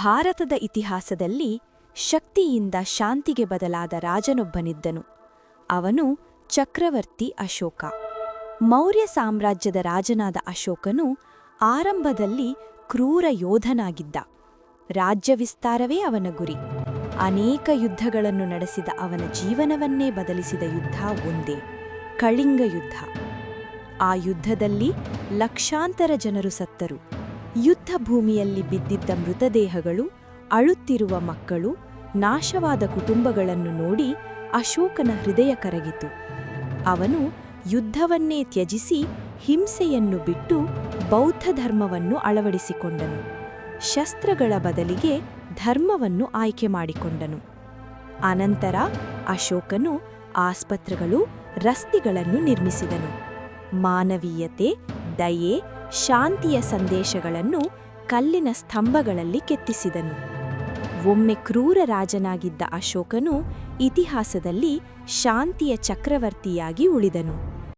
ಭಾರತದ ಇತಿಹಾಸದಲ್ಲಿ ಶಕ್ತಿಯಿಂದ ಶಾಂತಿಗೆ ಬದಲಾದ ರಾಜನೊಬ್ಬನಿದ್ದನು. ಅವನು ಚಕ್ರವರ್ತಿ ಅಶೋಕ. ಮೌರ್ಯ ಸಾಮ್ರಾಜ್ಯದ ರಾಜನಾದ ಅಶೋಕನು ಆರಂಭದಲ್ಲಿ ಕ್ರೂರ ಯೋಧನಾಗಿದ್ದ. ರಾಜ್ಯ ವಿಸ್ತಾರವೇ ಅವನ ಗುರಿ. ಅನೇಕ ಯುದ್ಧಗಳನ್ನು ನಡೆಸಿದ ಅವನ ಜೀವನವನ್ನೇ ಬದಲಿಸಿದ ಯುದ್ಧ ಒಂದೇ, ಕಳಿಂಗ ಯುದ್ಧ. ಆ ಯುದ್ಧದಲ್ಲಿ ಲಕ್ಷಾಂತರ ಜನರು ಸತ್ತರು. ಯುದ್ಧ ಭೂಮಿಯಲ್ಲಿ ಬಿದ್ದಿದ್ದ ಮೃತದೇಹಗಳು, ಅಳುತ್ತಿರುವ ಮಕ್ಕಳು, ನಾಶವಾದ ಕುಟುಂಬಗಳನ್ನು ನೋಡಿ ಅಶೋಕನ ಹೃದಯ ಕರಗಿತು. ಅವನು ಯುದ್ಧವನ್ನೇ ತ್ಯಜಿಸಿ ಹಿಂಸೆಯನ್ನು ಬಿಟ್ಟು ಬೌದ್ಧ ಧರ್ಮವನ್ನು ಅಳವಡಿಸಿಕೊಂಡನು. ಶಸ್ತ್ರಗಳ ಬದಲಿಗೆ ಧರ್ಮವನ್ನು ಆಯ್ಕೆ ಮಾಡಿಕೊಂಡನು. ಅನಂತರ ಅಶೋಕನು ಆಸ್ಪತ್ರೆಗಳು, ರಸ್ತೆಗಳನ್ನು ನಿರ್ಮಿಸಿದನು. ಮಾನವೀಯತೆ, ದಯೆ, ಶಾಂತಿಯ ಸಂದೇಶಗಳನ್ನು ಕಲ್ಲಿನ ಸ್ತಂಭಗಳಲ್ಲಿ ಕೆತ್ತಿಸಿದನು. ಒಮ್ಮೆ ಕ್ರೂರ ರಾಜನಾಗಿದ್ದ ಅಶೋಕನು ಇತಿಹಾಸದಲ್ಲಿ ಶಾಂತಿಯ ಚಕ್ರವರ್ತಿಯಾಗಿ ಉಳಿದನು.